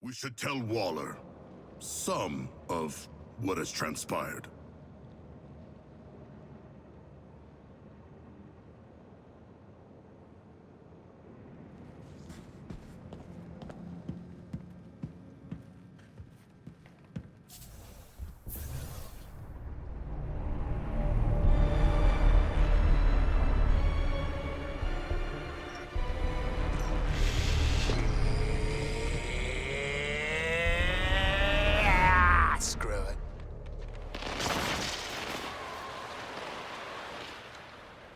We should tell Waller some of what has transpired.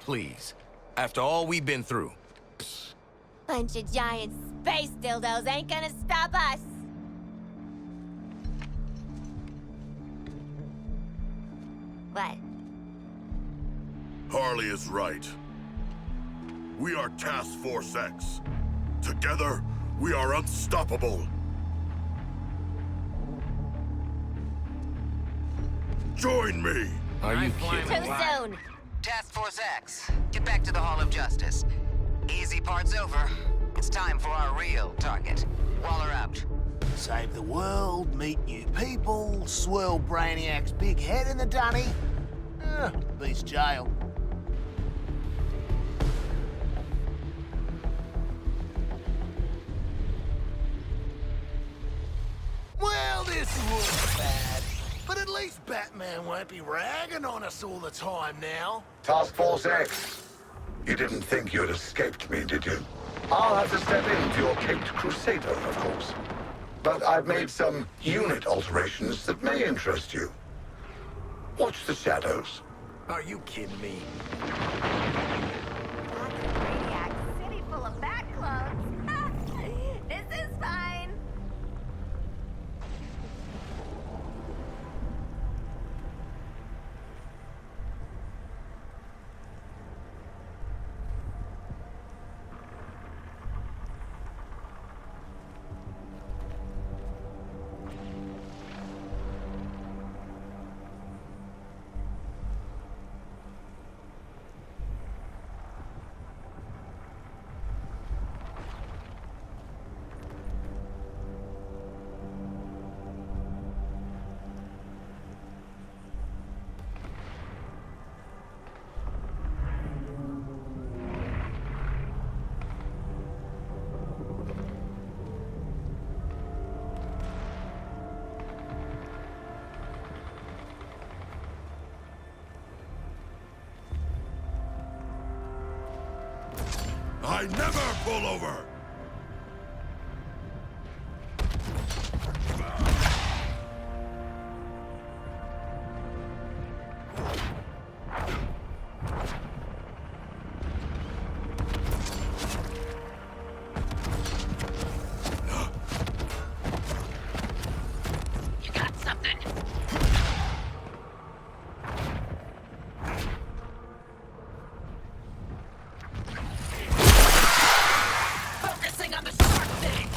Please. After all we've been through. Bunch of giant space dildos ain't gonna stop us! What? Harley is right. We are Task Force X. Together, we are unstoppable. Join me! Are you kidding? Too soon! Task Force X, get back to the Hall of Justice. Easy part's over. It's time for our real target. Waller out. Save the world, meet new people, swirl Brainiac's big head in the dunny. Beats jail. Well, this was bad. But at least Batman won't be ragging on us all the time now. Task Force X. You didn't think you'd escaped me, did you? I'll have to step in for your caped crusader, of course. But I've made some unit alterations that may interest you. Watch the shadows. Are you kidding me? Brainiac city full of bat clones. This is fine. I never pull over! You got something? Focusing on the sharp thing!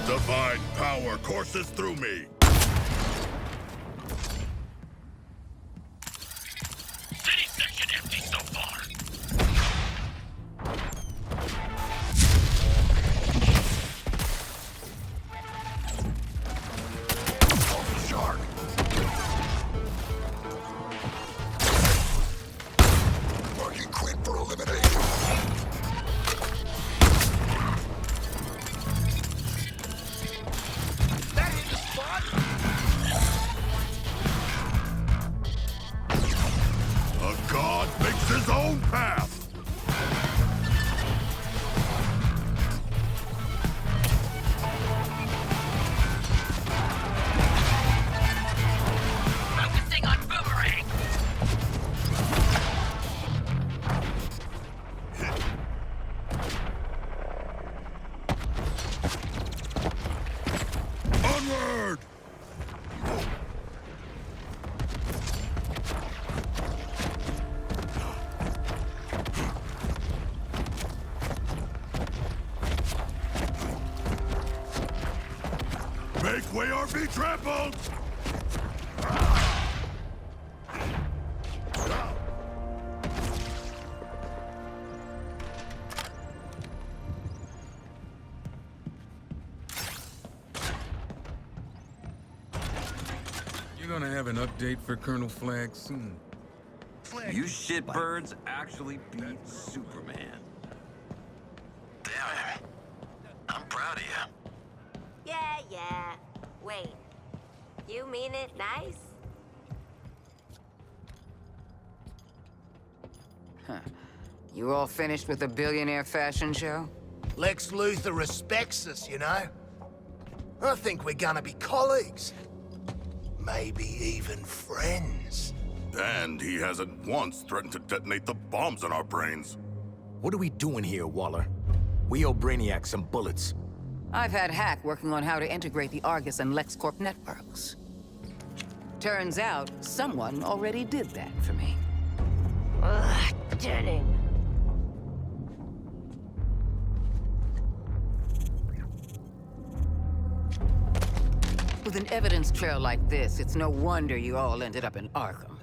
Divine power courses through me. City section empty so far. Shark. Marking quit for elimination. That hit the spot? A god makes his own path. Focusing on Boomerang! Onward! Make way or be trampled! update for Colonel Flag soon. You shitbirds actually beat Superman. Damn it. I'm proud of you. Yeah. Wait. You mean it nice? You all finished with the billionaire fashion show? Lex Luthor respects us, you know? I think we're gonna be colleagues. Maybe even friends. And he hasn't once threatened to detonate the bombs in our brains. What are we doing here, Waller? We owe Brainiac some bullets. I've had Hack working on how to integrate the Argus and LexCorp networks. Turns out, someone already did that for me. Ugh, Denning. With an evidence trail like this, it's no wonder you all ended up in Arkham.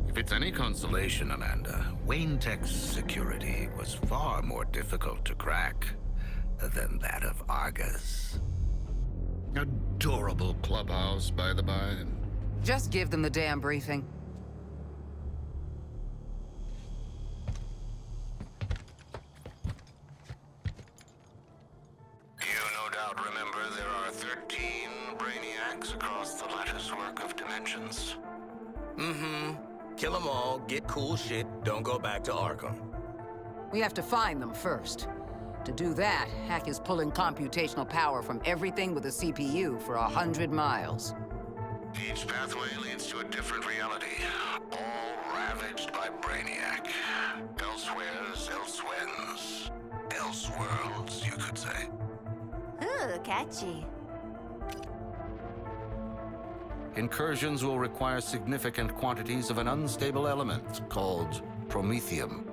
If it's any consolation, Amanda, Wayne Tech's security was far more difficult to crack than that of Argus. Adorable clubhouse, by the by. Just give them the damn briefing. You no doubt remember there are 13 Brainiacs across the latticework of dimensions. Mm-hmm. Kill them all, get cool shit, don't go back to Arkham. We have to find them first. To do that, Hack is pulling computational power from everything with a CPU for 100 miles. Each pathway leads to a different reality, all ravaged by Brainiac. Elsewheres, elsewhens, elseworlds, you could say. Ooh, catchy. Incursions will require significant quantities of an unstable element called promethium.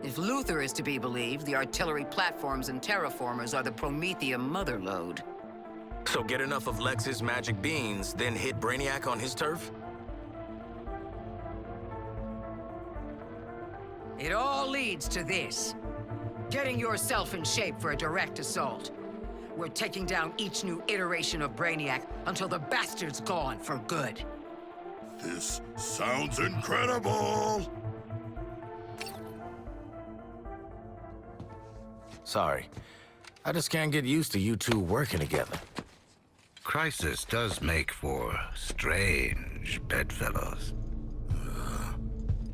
If Luthor is to be believed, the artillery platforms and terraformers are the promethium motherlode. So get enough of Lex's magic beans, then hit Brainiac on his turf? It all leads to this. Getting yourself in shape for a direct assault. We're taking down each new iteration of Brainiac until the bastard's gone for good. This sounds incredible! Sorry. I just can't get used to you two working together. Crisis does make for strange bedfellows.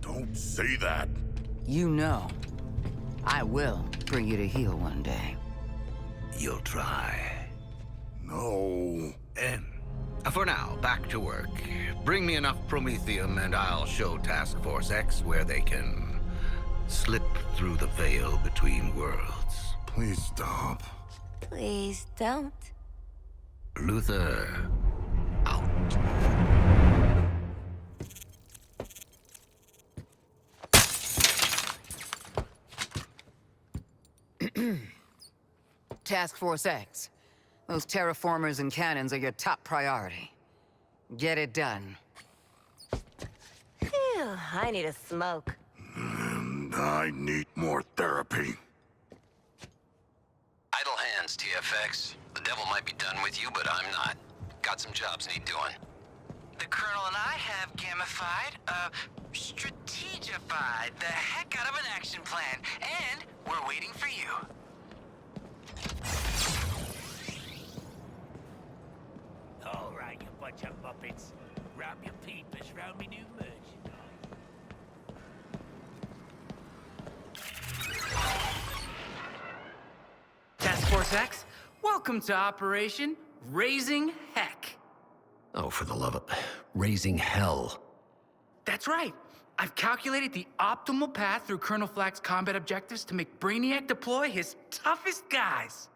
Don't say that. You know, I will bring you to heel one day. You'll try. No. For now, back to work. Bring me enough promethium and I'll show Task Force X where they can slip through the veil between worlds. Please stop. Please don't. Luthor, out. Task Force X. Those terraformers and cannons are your top priority. Get it done. Phew, I need a smoke. And I need more therapy. Idle hands, TFX. The devil might be done with you, but I'm not. Got some jobs need doing. The Colonel and I have gamified, strategified the heck out of an action plan, and we're waiting for you. All right, you bunch of muppets. Wrap your peepers round me new merchandise. Task Force X, welcome to Operation Raising Heck. Oh, for the love of... raising hell. That's right. I've calculated the optimal path through Colonel Flag's combat objectives to make Brainiac deploy his toughest guys.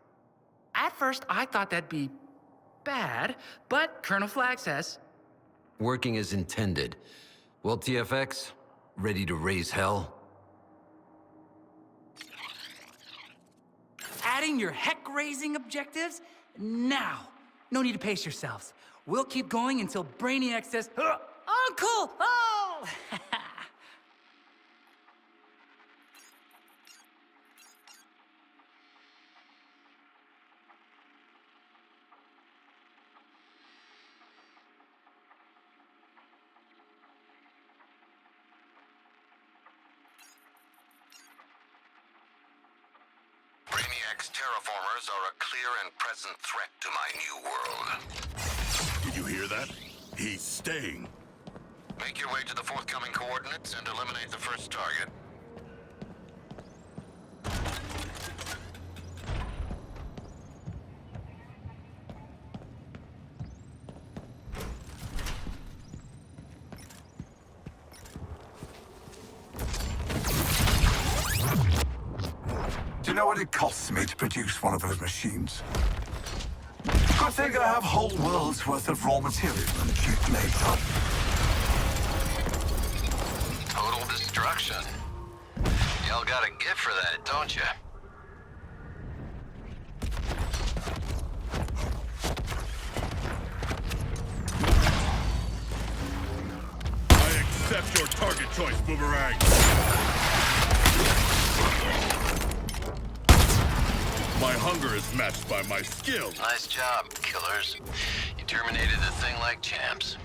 At first, I thought that'd be bad, but Colonel Flag says... Working as intended. Well, TFX, ready to raise hell? Adding your heck-raising objectives? Now. No need to pace yourselves. We'll keep going until Brainiac says, Uncle! Oh! Brainiac's terraformers are a clear and present threat to my new world. Did you hear that? He's staying. Make your way to the forthcoming coordinates and eliminate the first target. Do you know what it costs me to produce one of those machines? Good thing I have whole world's worth of raw material and cheap labor. Total destruction. Y'all got a gift for that, don't you? I accept your target choice, Boomerang. My hunger is matched by my skill. Nice job, killers. You terminated the thing like champs.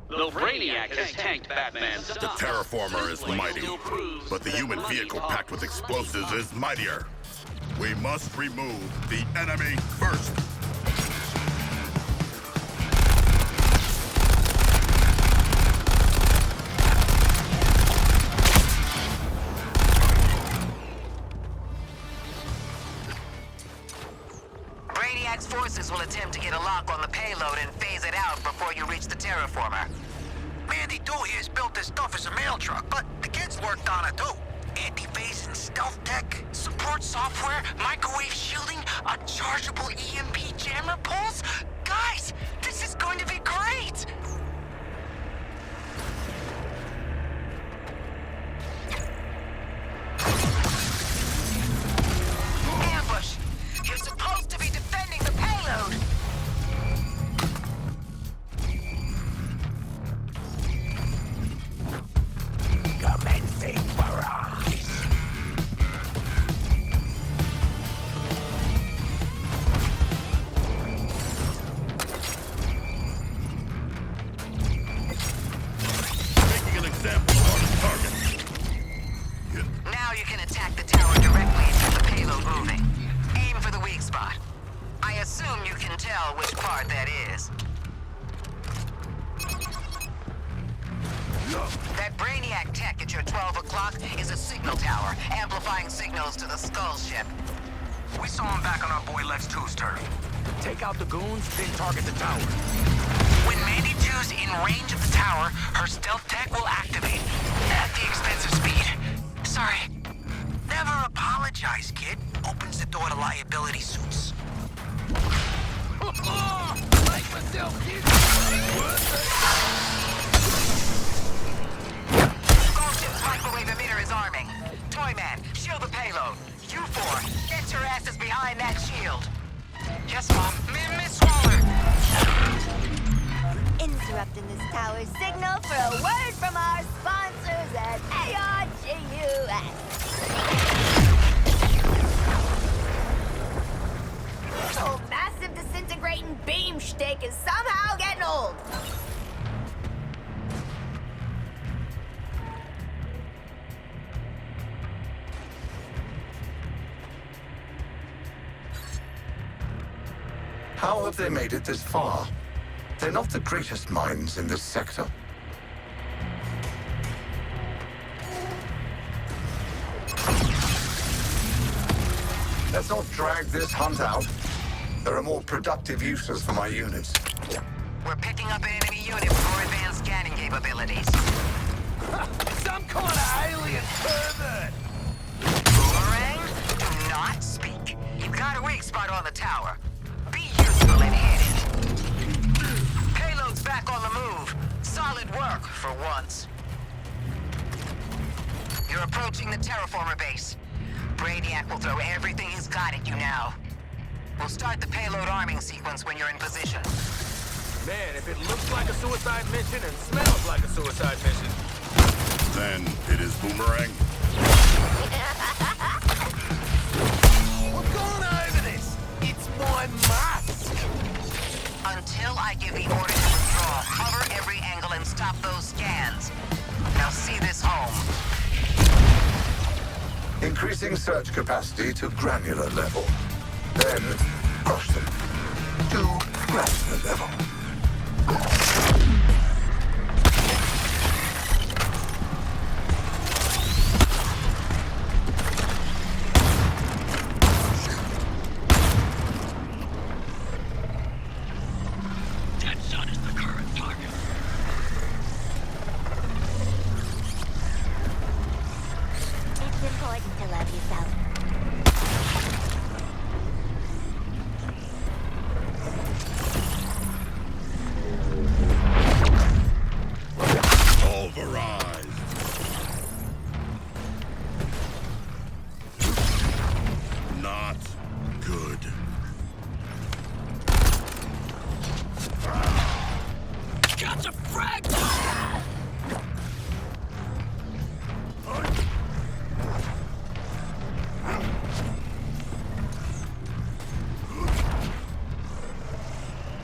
Though Brainiac has tanked Batman's The terraformer is mighty, but the human vehicle packed with explosives is mightier. We must remove the enemy first. Brainiac's forces will attempt to get a lock on the payload and phase it out before you reach the terraformer. Mandy Doo here's built this stuff as a mail truck, but the kids worked on it too. Anti-phasing stealth tech, support software, microwave shielding, a chargeable EMP jammer pulse. Guys, this is going to be great! Ambush! You're supposed to be defending the payload! Commencing barrage. Making an example on the target. Now you can attack the tower directly and get the payload moving. Aim for the weak spot. I assume you can tell which part that is. That Brainiac tech at your 12 o'clock is a signal tower, amplifying signals to the Skull ship. We saw him back on our boy Lex 2's turf. Take out the goons, then target the tower. When Mandy 2's in range of the tower, her stealth tech will activate. At the expense of speed. Sorry. Never apologize, kid. Opens the door to liability suits. Like myself, kid. Skullship's microwave emitter is arming. Toyman, shield the payload. You four, get your asses behind that shield. Yes, Mom. Miss Waller. Interrupting this tower signal for a word from our sponsors at ARGUS. This whole massive disintegrating beam shtick is somehow getting old. How have they made it this far? They're not the greatest minds in this sector. Let's not drag this hunt out. There are more productive uses for my units. We're picking up an enemy unit with more advanced scanning capabilities. Some kind of alien pervert! Boomerang, do not speak. You've got a weak spot on the tower. Be useful and hit it. Payload's back on the move. Solid work for once. You're approaching the terraformer base. Brainiac will throw everything he's got at you now. We'll start the payload arming sequence when you're in position. Man, if it looks like a suicide mission and smells like a suicide mission. Then it is Boomerang. We're going over this. It's my mask. Until I give the order to withdraw, cover every angle and stop those scans. Now see this home. increasing search capacity to granular level. Then crush them to granular level.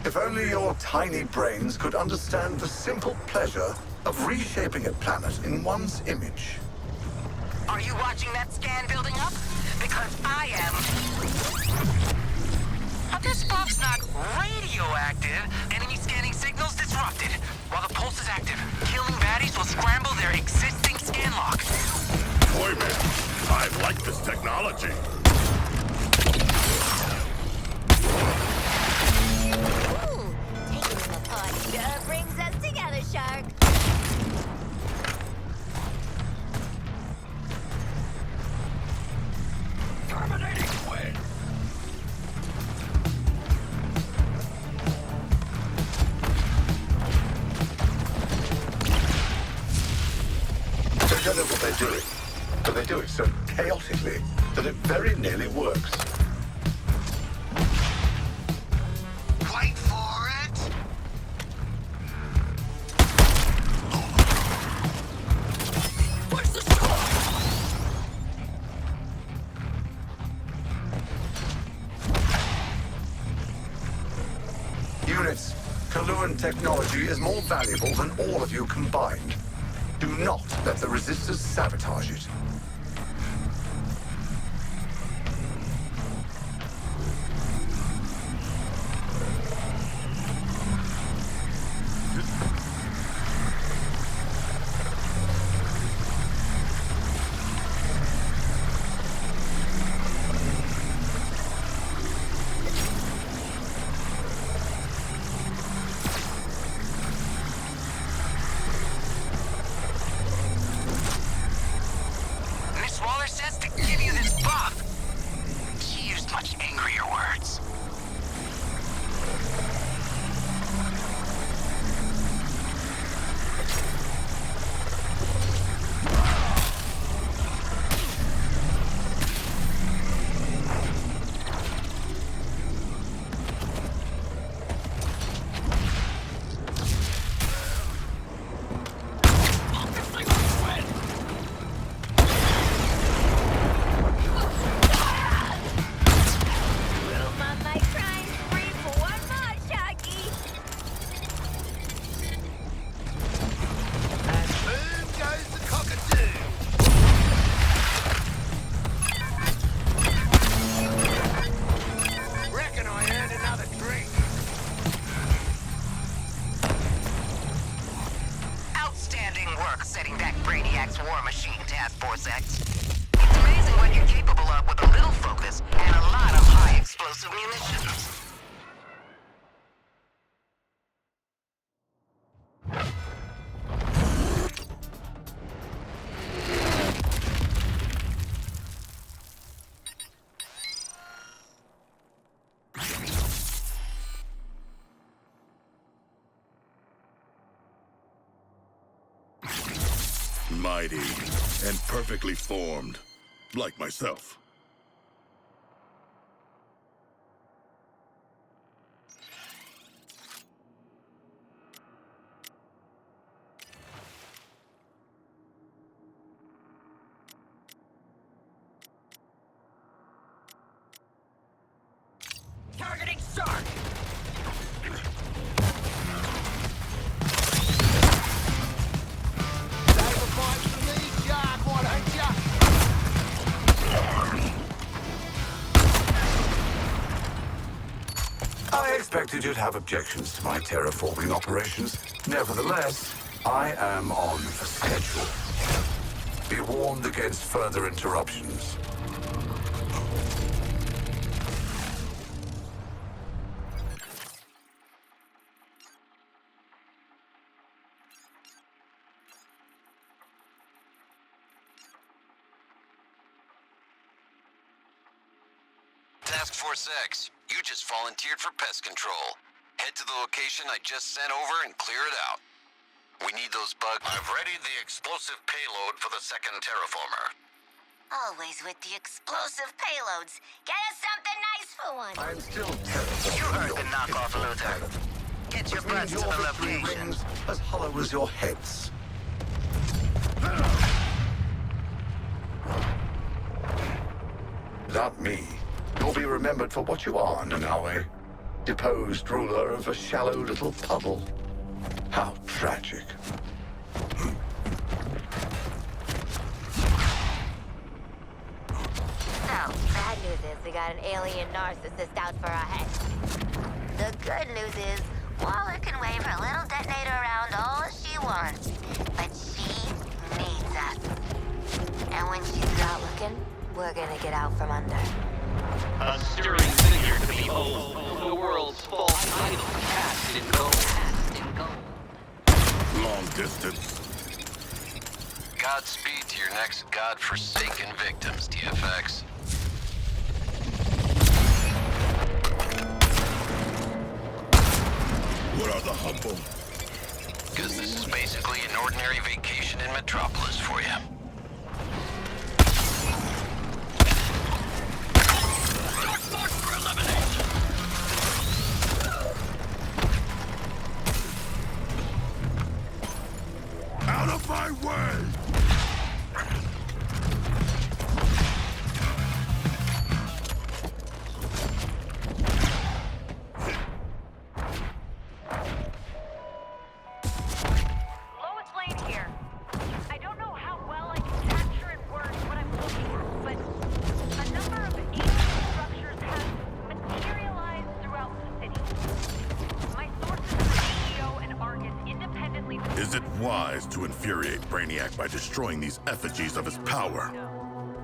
If only your tiny brains could understand the simple pleasure of reshaping a planet in one's image. Are you watching that scan building up? Because I am. But this buff's not radioactive. Enemy scanning signals disrupted. While the pulse is active, killing baddies will scramble their existing scan lock. Boy, man, I like this technology. Taking them apart sure brings us together, Shark. Terminating Quinn! They don't know what they're doing, but they do it so chaotically that it very nearly works. Wait for it! Push the shot! Units, Kaluan technology is more valuable than all of you combined. Do not let the resistors sabotage it. Miss Waller says to give you this buff. She used much angrier words. Little Mom might try and free for one more, Sharky. And boom goes the cockatoo! Reckon I earned another drink. Outstanding work setting back Brainiac's War Machine, Task Force X. It's amazing what you're capable of with a little focus and a lot of high explosive munitions. Mighty and perfectly formed, like myself. Targeting Shark! Save a bite for me, Shark, why don't ya? expected you'd have objections to my terraforming operations. Nevertheless, I am on a schedule. Be warned against further interruptions. Task Force X, you just volunteered for pest control. Head to the location I just sent over and clear it out. We need those bugs. I've readied the explosive payload for the second terraformer. Always with the explosive payloads. Get us something nice for one. I'm still terrible. You heard the knockoff, Luther. Get your butts to the location. As hollow as your heads. Not me. You'll be remembered for what you are, Nanawe. Deposed ruler of a shallow little puddle. How tragic. So, bad news is we got an alien narcissist out for our heads. The good news is Waller can wave her little detonator around all she wants, but she needs us. And when she's not looking, we're gonna get out from under. A stirring figure to behold, the world's false idol cast in gold. Long distance. Godspeed to your next godforsaken victims, TFX. What are the humble? Because this is basically an ordinary vacation in Metropolis for you. Out of my way! Lois Lane here. I don't know how well I can capture in words what I'm looking at, but a number of ancient structures have materialized throughout the city. My sources are CEO and Argus independently. Is it wise to infuriate Brainiac by destroying these effigies of his power?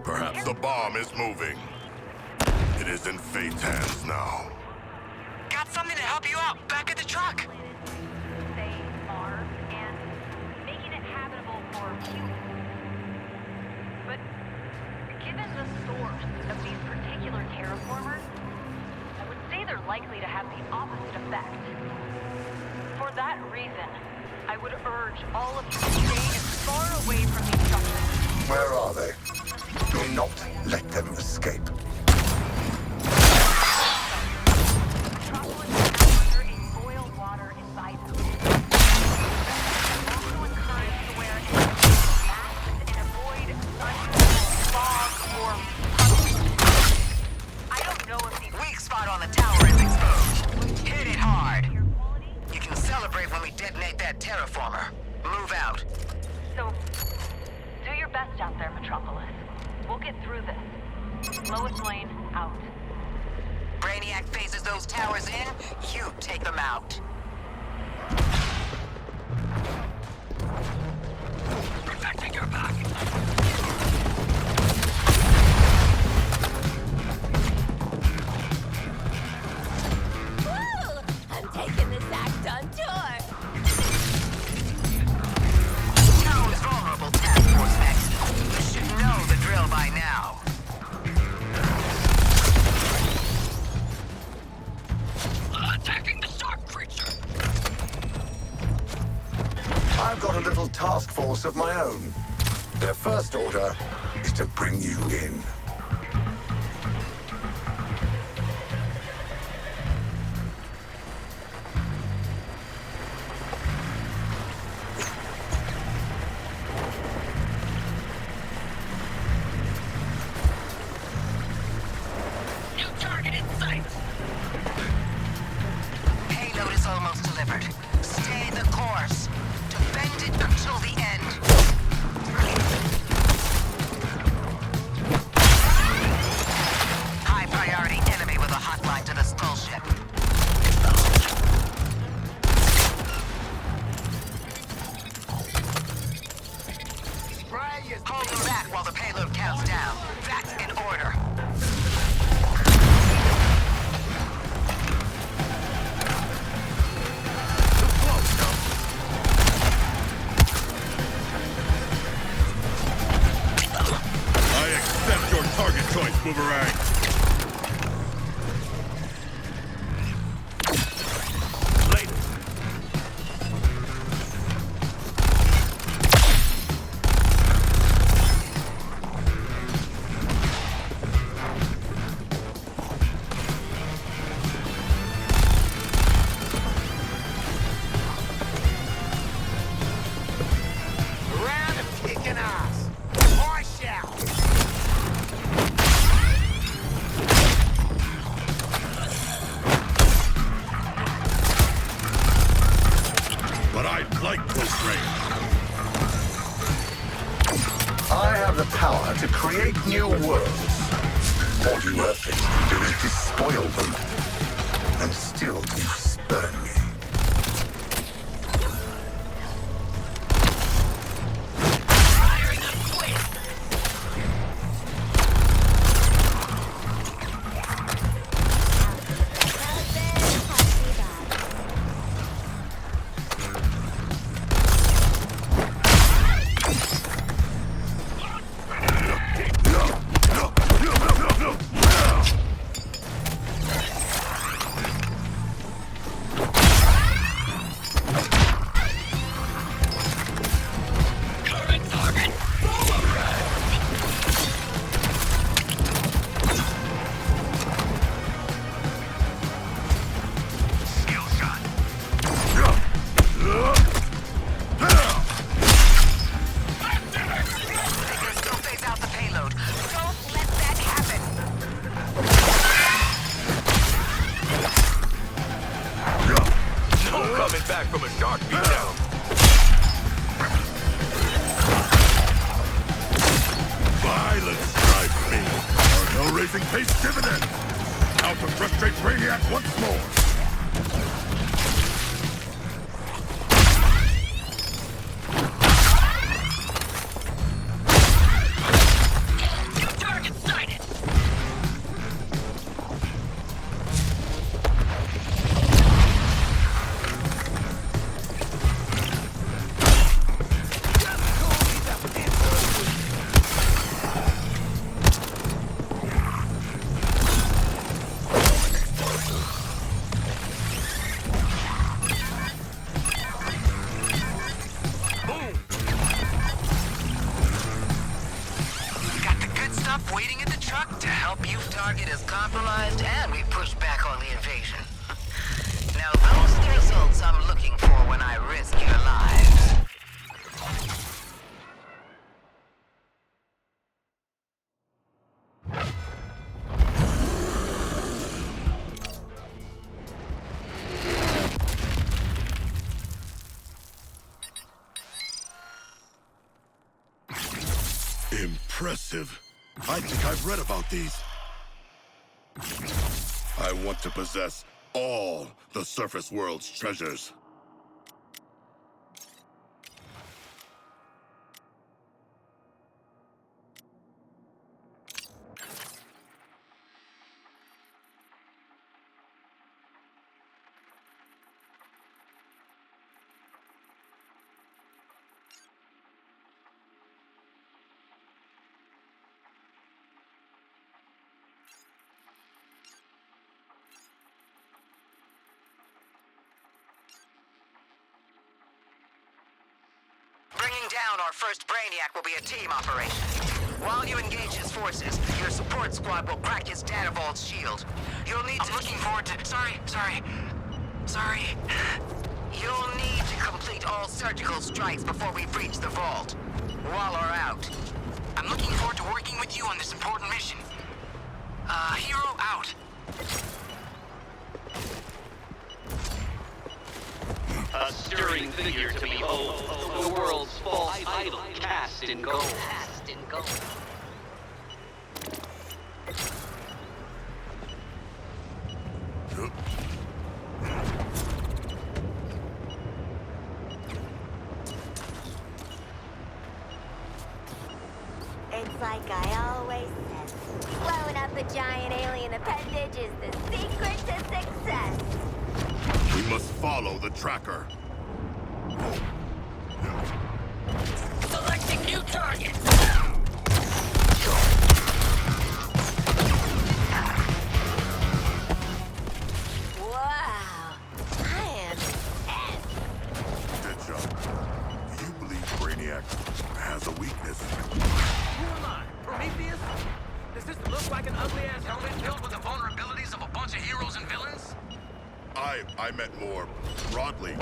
Perhaps the bomb is moving. It is in Fate's hands now. Got something to help you out back at the truck. They are, and making it habitable for humans. But given the source of these particular terraformers, I would say they're likely to have the opposite effect. For that reason, I would urge all of you to stay as far away from these structures. Where are they? Do not let them escape. Metropolis is under a boil water advisory. Also encouraged to wear masks and avoid unusual fog or I don't know if the Weak spot on the tower is exposed. Hit it hard. You can celebrate when we detonate that terraformer. Move out. So, do your best out there, Metropolis. We'll get through this. Lois Lane, out. Brainiac phases those towers in, you take them out. Protecting your back. Woo! I'm taking this act on tour. Town's vulnerable, Task Force X. You should know the drill by now. Attacking the dark creature. I've got a little task force of my own. Their first order is to bring you in. New target in sight. Payload is almost delivered. Stay the course. Defend it until the end. boomerang! Later. Round of kicking ass. I shall. But I like close range. I have the power to create new worlds. All you Earthlings can do is despoil them. And still you spurn me. Back from a shark beatdown. Violence drives me. Our hell-raising pace dividend. Out to frustrate Brainiac once more. Target sighted. Waiting at the truck to help you. Target is compromised, and we push back on the invasion. Now, those are the results I'm looking for when I risk your lives. Impressive. I think I've read about these. I want to possess all the surface world's treasures. Bringing down our first Brainiac will be a team operation. While you engage his forces, your support squad will crack his data vault's shield. You'll need to... I'm looking forward to... Sorry. You'll need to complete all surgical strikes before we breach the vault. Waller out. I'm looking forward to working with you on this important mission. Hero out. A stirring figure to behold, the world's false idol cast in gold. It's like I always said. Blowing up a giant alien appendage is the secret to success. We must follow the tracker. Selecting new target. like an ugly-ass helmet filled with the vulnerabilities of a bunch of heroes and villains? I meant more broadly.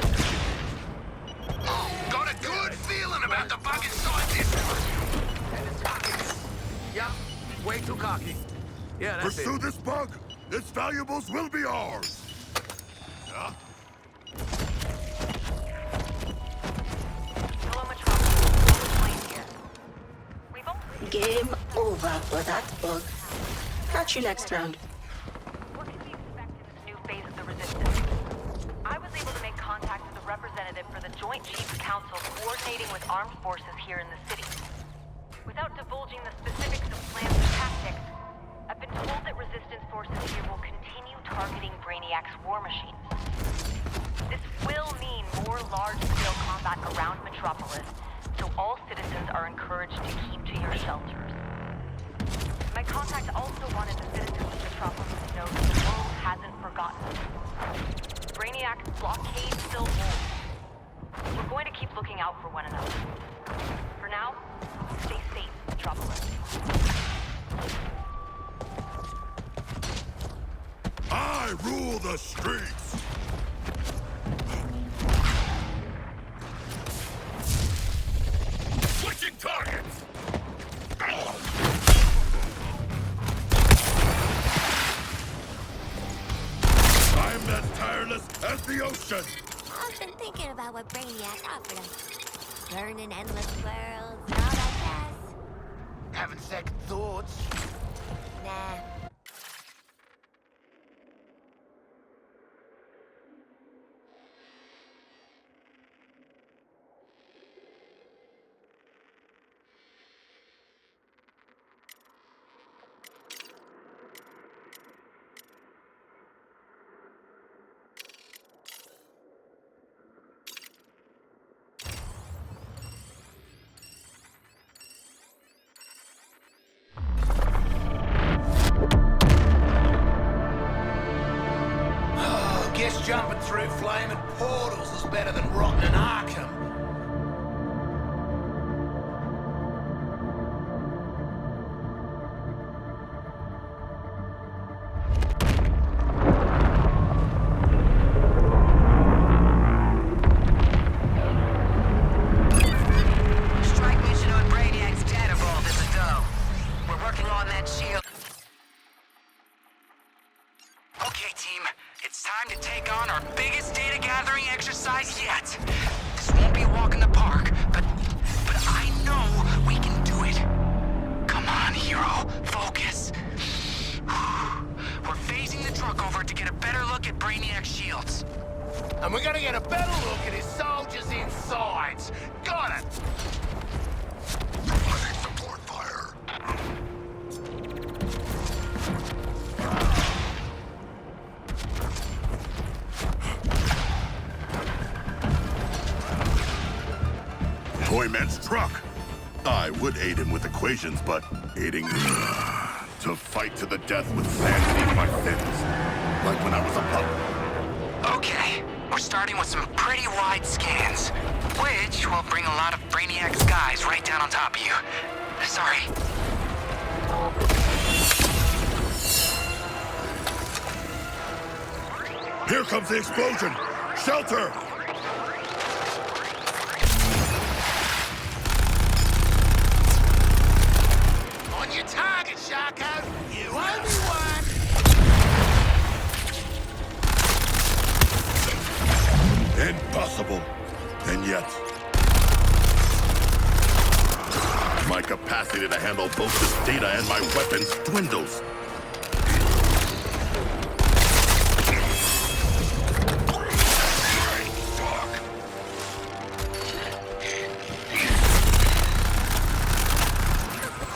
Got a good feeling about the bug inside this one. And it's cocky. Yep, way too cocky. Yeah, that's Pursue it. this bug! Its valuables will be ours! Huh? Hello, Metropolis. Plane here. We've only... Game over for that bug. Catch you next round. What can we expect in this new phase of the Resistance? I was able to make contact with a representative for the Joint Chiefs Council coordinating with armed forces here in the city. Without divulging the specifics of plans and tactics, I've been told that Resistance forces here will continue targeting Brainiac's war machines. This will mean more large-scale combat around Metropolis, so all citizens are encouraged to keep to your shelters. My contact also wanted the citizens of Metropolis to know that the world hasn't forgotten. Brainiac's blockade still holds. We're going to keep looking out for one another. For now, stay safe, Metropolis. I rule the streets! Switching targets! I'm as tireless as the ocean! I've been thinking about what Brainiac offered us. Burning endless worlds and all that jazz. Having second thoughts. Nah. Guess jumping through flaming portals is better than rotting in Arkham. Strike mission on Brainiac's data vault is a go. We're working on that shield. Okay, team. It's time to take on our biggest data gathering exercise yet. This won't be a walk in the park, but I know we can do it. Come on, hero. Focus. We're phasing the truck over to get a better look at Brainiac's shields. And we're gonna get a better look at his soldiers' insides. Got it! Providing support fire. Toyman's truck! I would aid him with equations, but aiding to fight to the death with sand beneath my fins. Like when I was a pup. Okay, we're starting with some pretty wide scans, which will bring a lot of Brainiac's guys right down on top of you. Sorry. Here comes the explosion! Shelter! On your target, Sharko! You owe me one! Impossible! And yet... my capacity to handle both this data and my weapons dwindles.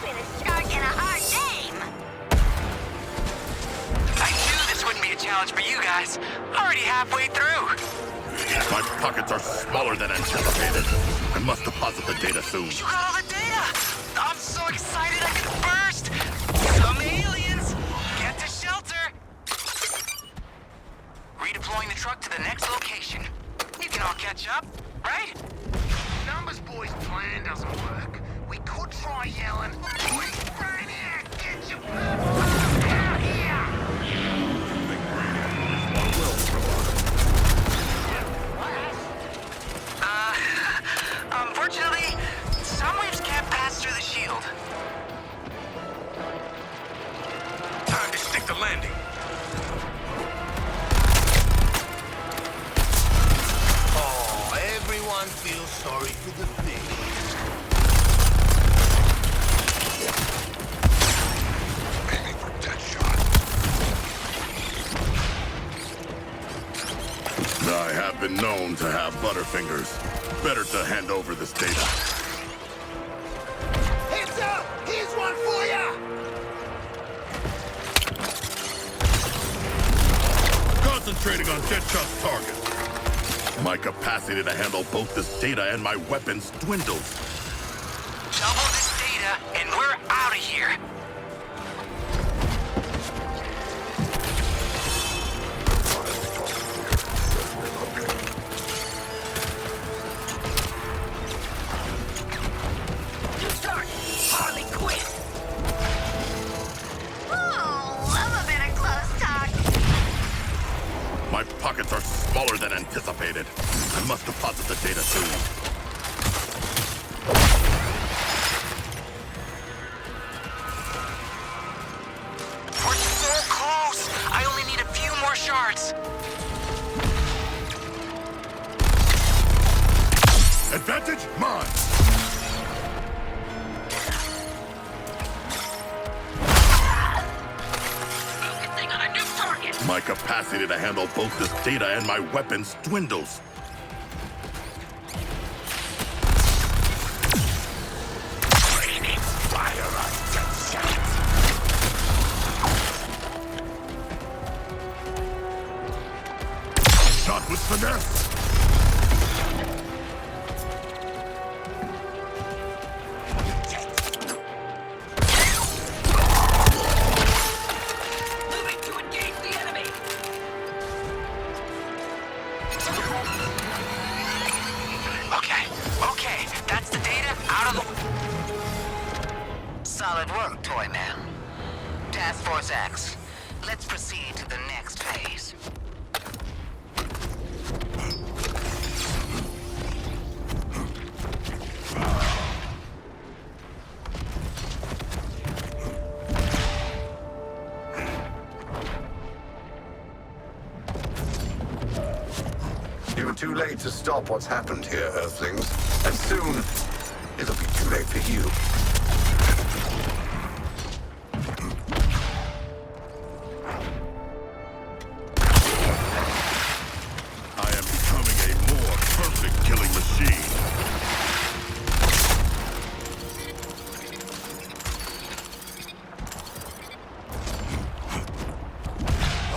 Been a shark and a hard game. I knew this wouldn't be a challenge for you guys. Already halfway through. My pockets are smaller than anticipated. I must deposit the data soon. You got all the data! I'm so excited I could burst! Some aliens! Get to shelter! Redeploying the truck to the next location. You can all catch up, right? Numbers boys' plan doesn't work. We could try yelling, "Brainiac, get your Stick the landing. Oh, everyone feels sorry for the fish. Aiming for dead shot. I have been known to have butterfingers. Better to hand over this data. Heads up! Here's one for ya! Concentrating on Deadshot's target. My capacity to handle both this data and my weapons dwindles. Double this data, and we're out of here. My pockets are smaller than anticipated. I must deposit the data soon. We're so close! I only need a few more shards. Advantage mine! My capacity to handle both this data and my weapons dwindles. Raining fire on Deadshot. Shot with finesse! Okay, that's the data out of the... Solid work, Toy Man. Task Force X, let's proceed to the next phase. You're too late to stop what's happened here, Earthlings. And soon, it'll be too late for you. I am becoming a more perfect killing machine.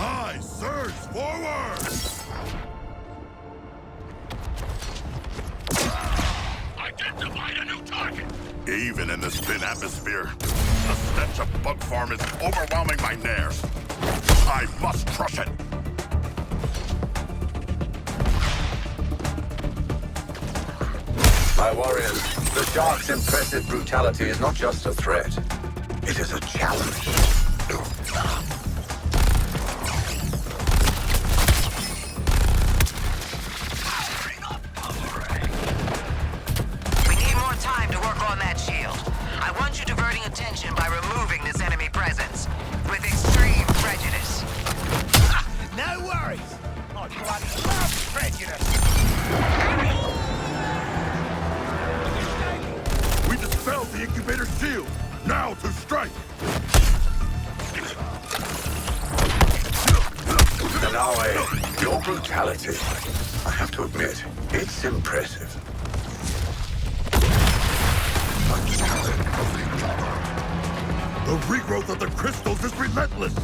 I surge forward! Identified a new target! Even in this thin atmosphere, the stench of bug farm is overwhelming my nerves. I must crush it! My warriors, the shark's impressive brutality is not just a threat. It is a challenge. We need more time to work on that shield. I want you diverting attention by removing this enemy presence. With extreme prejudice. No worries! I bloody love prejudice! We dispelled the incubator shield! Now to strike! Danae, your brutality, I have to admit, it's impressive. The regrowth of the crystals is relentless!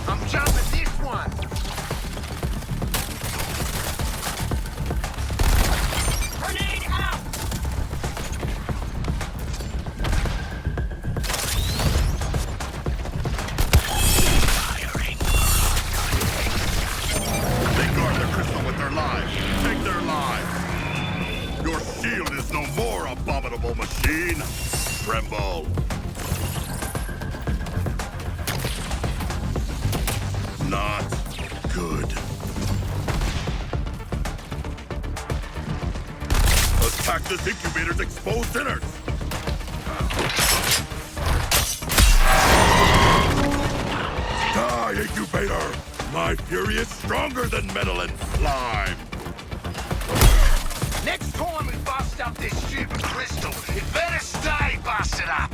I'm jumping this one! Grenade out! They guard the crystal with their lives. Take their lives. Your shield is no more, abominable machine. Tremble. Not good. Attack this incubator's exposed innards. incubator! My fury is stronger than metal and slime! Next time we bust up this stupid crystal, it better stay busted up!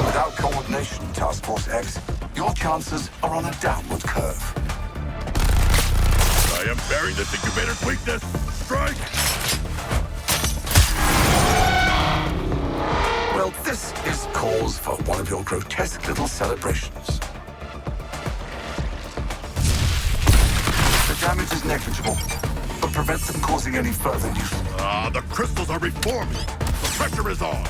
Without coordination, Task Force X, your chances are on a downward curve. I am bearing this incubator's weakness! Strike! Well, this is cause for one of your grotesque little celebrations. The damage is negligible, but prevents them causing any further nuisance. The crystals are reforming! The pressure is on!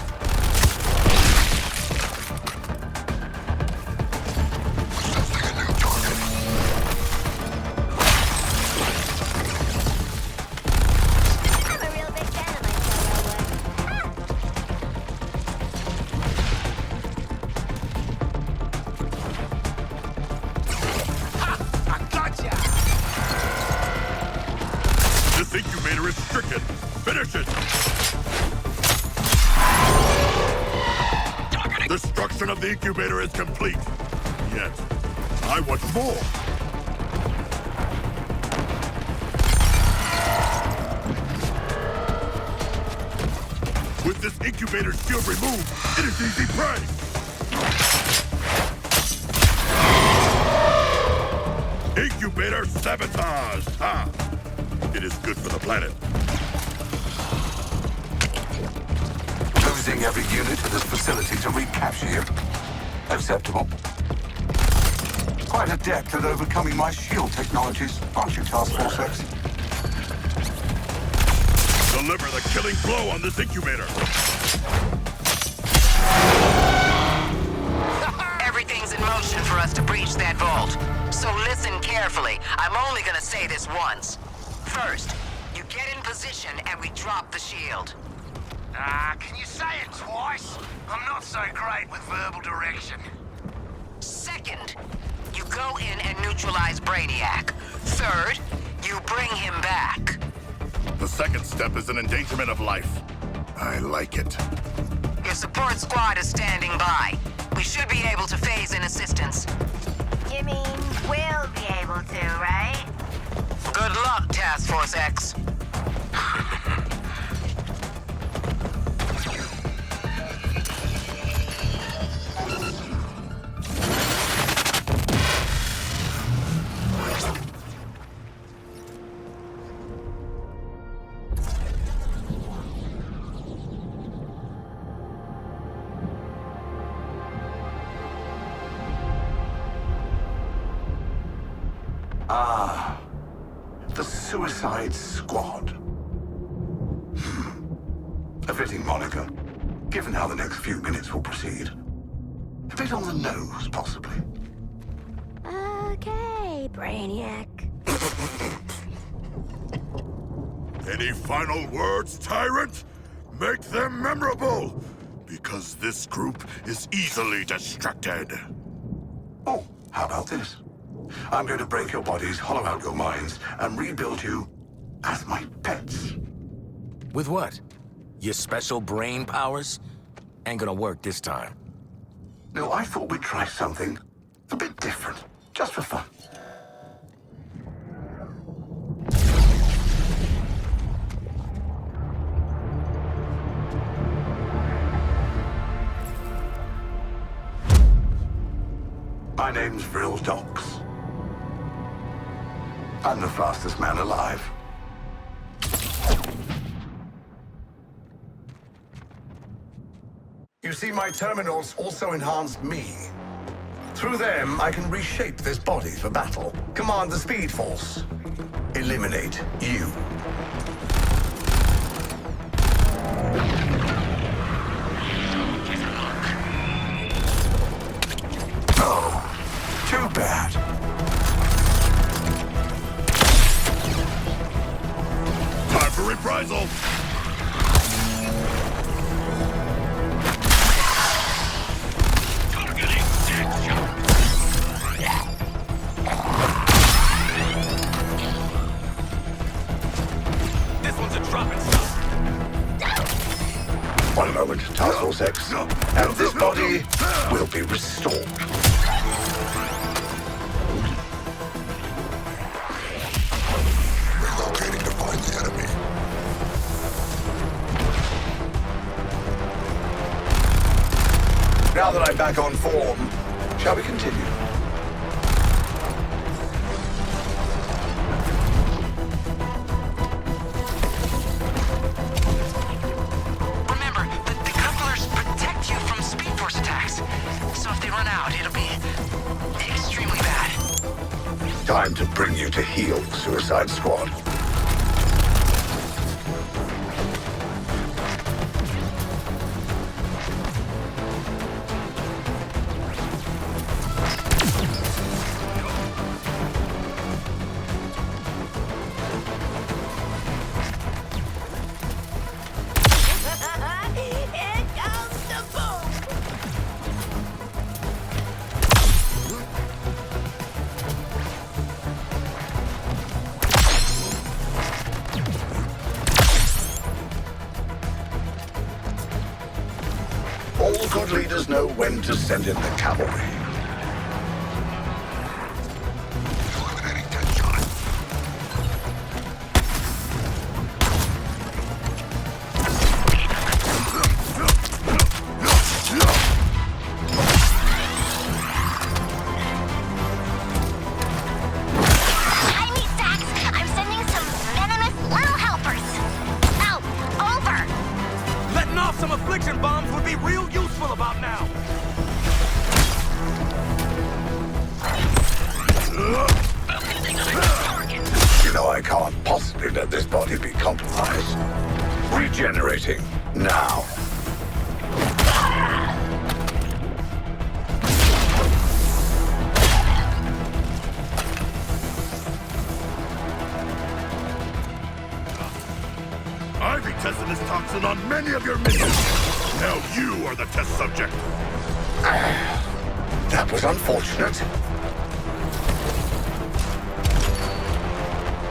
This incubator is stricken! Finish it! Destruction of the incubator is complete! Yet, I want more! With this incubator shield removed, it is easy prey! Incubator sabotage! Ha! It is good for the planet. Losing every unit in this facility to recapture you. Acceptable. Quite adept at overcoming my shield technologies, aren't you, Task Force X? Deliver the killing blow on this incubator! Everything's in motion for us to breach that vault. So listen carefully. I'm only gonna say this once. First, you get in position and we drop the shield. Can you say it twice? I'm not so great with verbal direction. Second, you go in and neutralize Brainiac. Third, you bring him back. The second step is an endangerment of life. I like it. Your support squad is standing by. We should be able to phase in assistance. You mean we'll be able to, right? Good luck, Task Force X. The Suicide Squad. A fitting moniker, given how the next few minutes will proceed. A bit on the nose, possibly. Okay, Brainiac. Any final words, Tyrant? Make them memorable! Because this group is easily distracted. Oh, how about this? I'm going to break your bodies, hollow out your minds, and rebuild you as my pets. With what? Your special brain powers? Ain't gonna work this time. No, I thought we'd try something a bit different, just for fun. My name's Vril Dox. I'm the fastest man alive. You see, my terminals also enhanced me. Through them, I can reshape this body for battle, command the Speed Force, eliminate you. Oh, too bad. Time for reprisal! One moment, Task Force X, and this body will be restored. Relocating to find the enemy. Now that I'm back on form, shall we continue? Remember, the couplers protect you from Speed Force attacks. So if they run out, it'll be extremely bad. Time to bring you to heel, Suicide Squad. Here comes the boom! All good leaders know when to send in the cavalry. Eliminating Deadshot. I need Dax. I'm sending some venomous little helpers. Out! Over! Letting off some affliction bombs would be real useful about now. You know I can't possibly let this body be compromised. Regenerating now. I've been testing this toxin on many of your minions. Now you are the test subject. That was unfortunate.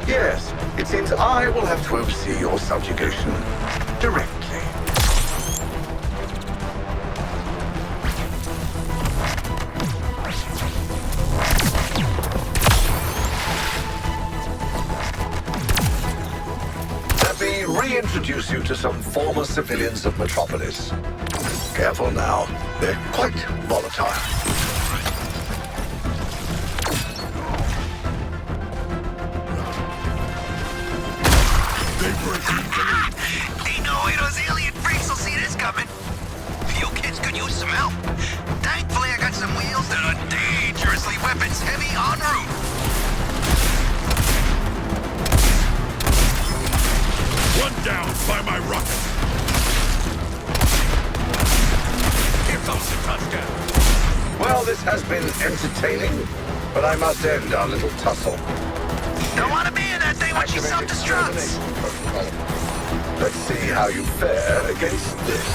Yes, it seems I will have to oversee your subjugation directly. Let me reintroduce you to some former civilians of Metropolis. Careful now, they're quite volatile. Ain't no way those alien freaks will see this coming. You kids could use some help. Thankfully, I got some wheels that are dangerously weapons heavy en route. One down by my rocket. Here comes the touchdown. Well, this has been entertaining, but I must end our little tussle. Don't want to be in that thing when she self-destructs. Let's see how you fare against this.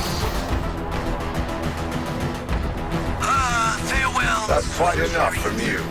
Farewell. That's quite enough from you.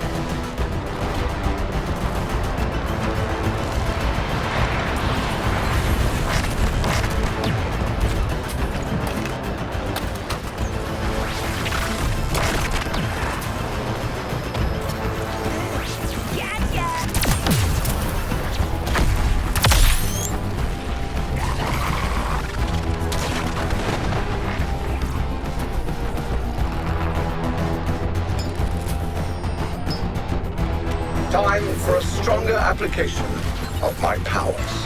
Time for a stronger application of my powers.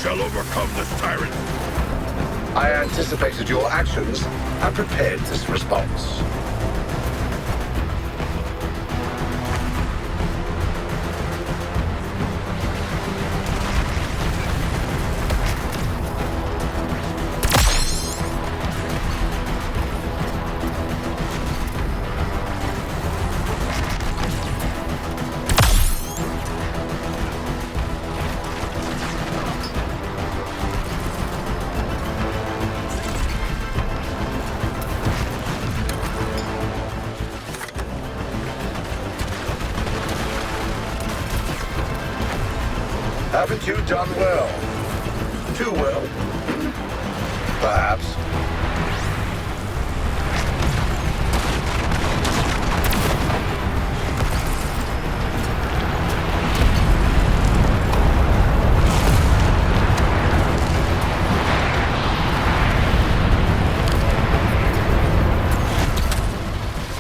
shall overcome this tyrant. I anticipated your actions and prepared this response. Haven't you done well? Too well? Perhaps.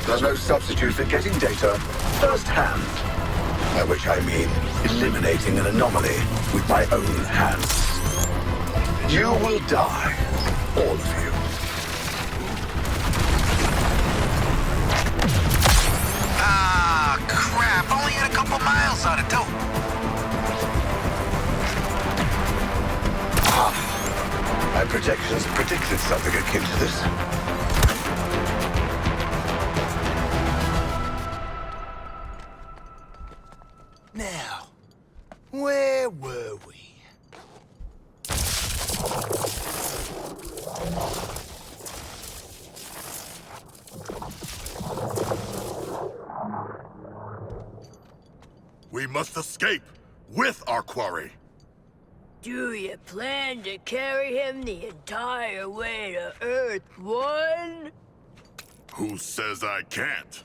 There's no substitute for getting data firsthand. By which I mean eliminating an anomaly with my own hands. You will die, all of you. Ah, crap. Only had a couple miles on it, too. My projections predicted something akin to this. Now, where were we? We must escape with our quarry. Do you plan to carry him the entire way to Earth 1? Who says I can't?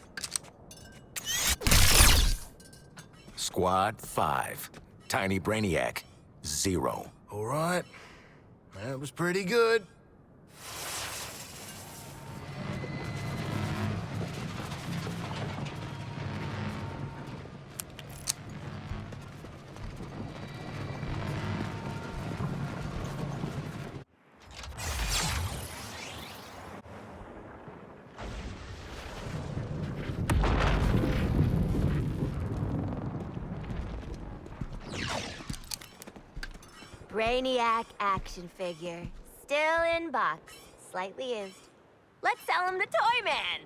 Squad 5. Tiny Brainiac 0. All right. That was pretty good. Brainiac action figure. Still in box. Slightly used. Let's sell him to Toy Man!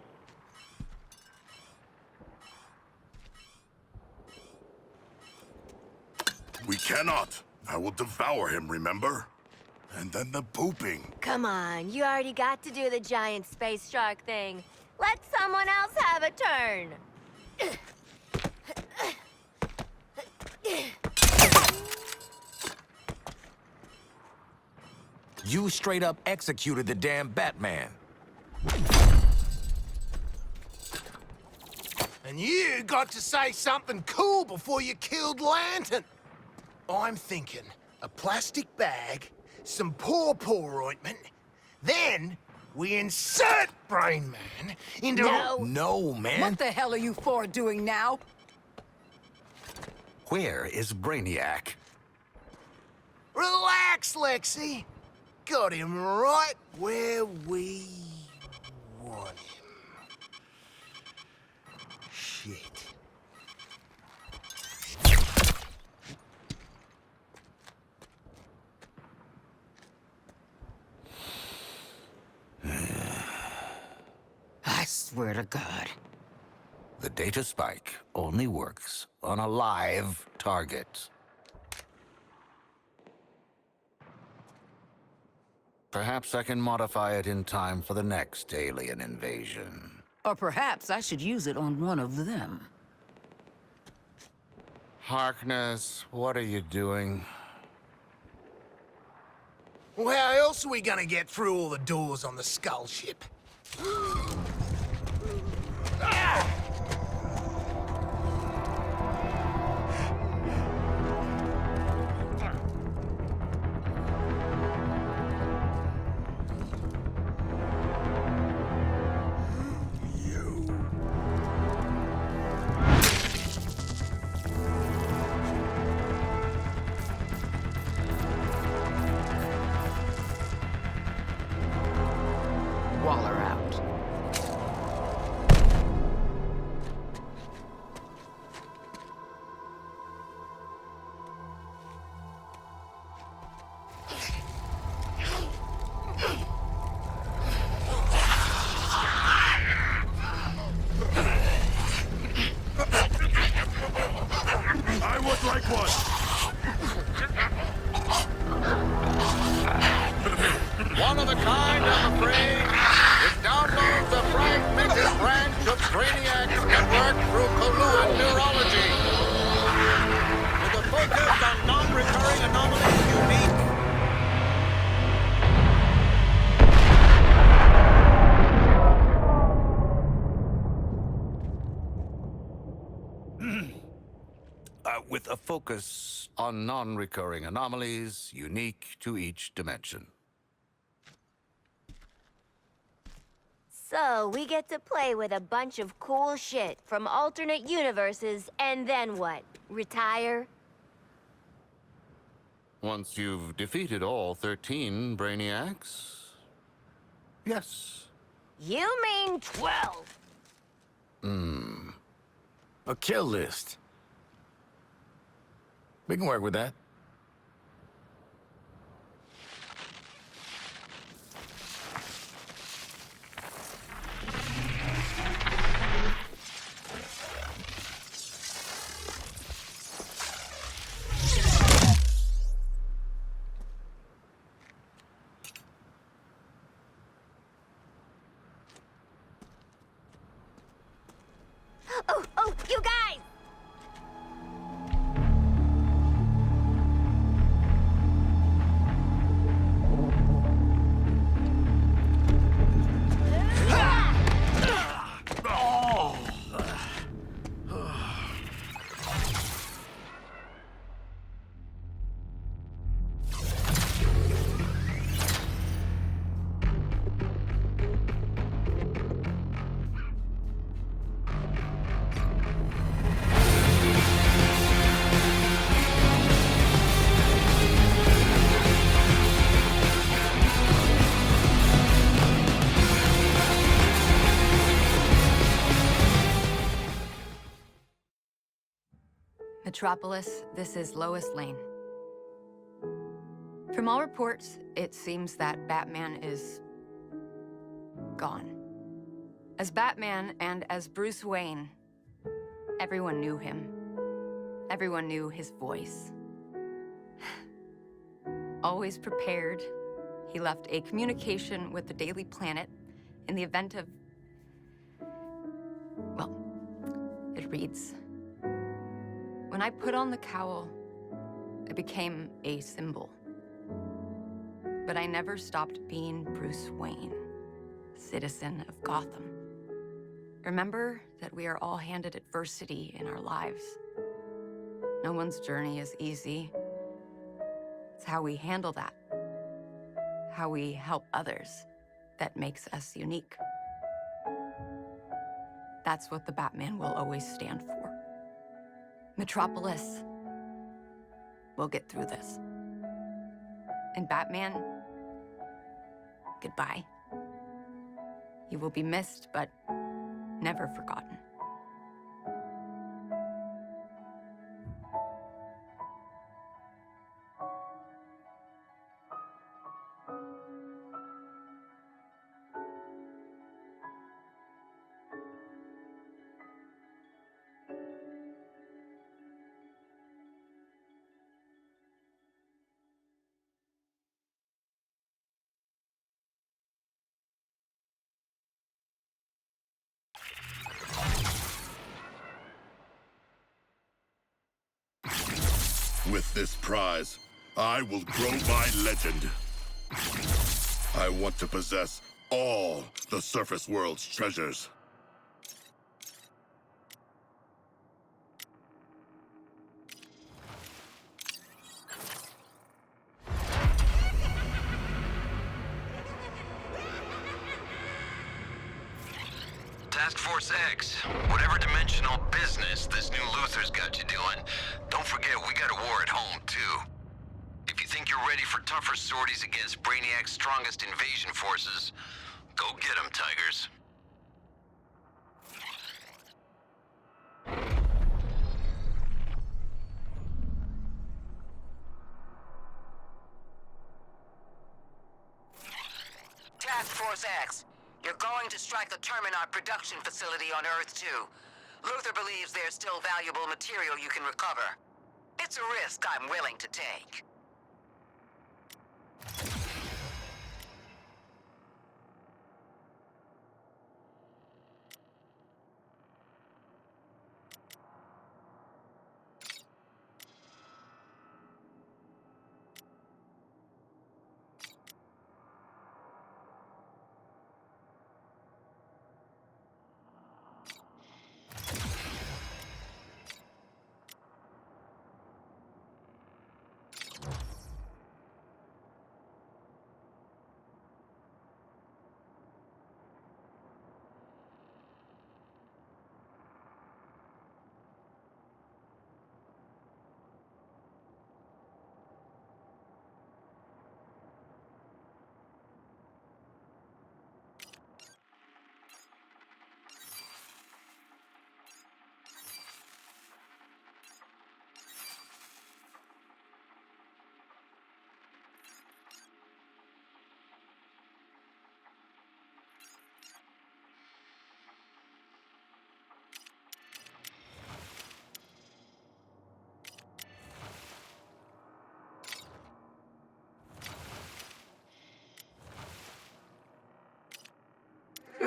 We cannot. I will devour him, remember? And then the pooping. Come on, you already got to do the giant space shark thing. Let someone else have a turn. You straight up executed the damn Batman. And you got to say something cool before you killed Lantern. I'm thinking a plastic bag, some paw ointment, then we insert Brain Man into... No, man. What the hell are you four doing now? Where is Brainiac? Relax, Lexi. Got him right where we want him. Shit. I swear to God. The data spike only works on a live target. Perhaps I can modify it in time for the next alien invasion. Or perhaps I should use it on one of them. Harkness, what are you doing? Well, how else are we gonna get through all the doors on the Skull ship? Waller out. with a focus on non-recurring anomalies unique to each dimension. So, we get to play with a bunch of cool shit from alternate universes, and then what? Retire? Once you've defeated all 13 Brainiacs, yes. You mean 12? A kill list. We can work with that. Oh, you guys! Metropolis, this is Lois Lane. From all reports, it seems that Batman is gone. As Batman and as Bruce Wayne, everyone knew him. Everyone knew his voice. Always prepared, he left a communication with the Daily Planet in the event of... Well, it reads... When I put on the cowl, it became a symbol. But I never stopped being Bruce Wayne, citizen of Gotham. Remember that we are all handed adversity in our lives. No one's journey is easy. It's how we handle that, how we help others, that makes us unique. That's what the Batman will always stand for. Metropolis, we'll get through this. And Batman, goodbye. You will be missed, but never forgotten. With this prize, I will grow my legend. I want to possess all the surface world's treasures. Task Force X, whatever dimensional business this new Luthor's got you doing, don't forget we got a war at home, too. If you think you're ready for tougher sorties against Brainiac's strongest invasion forces, go get 'em, Tigers. Task Force X, you're going to strike the Terminot production facility on Earth 2. Luthor believes there's still valuable material you can recover. It's a risk I'm willing to take.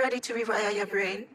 ready to rewire your brain?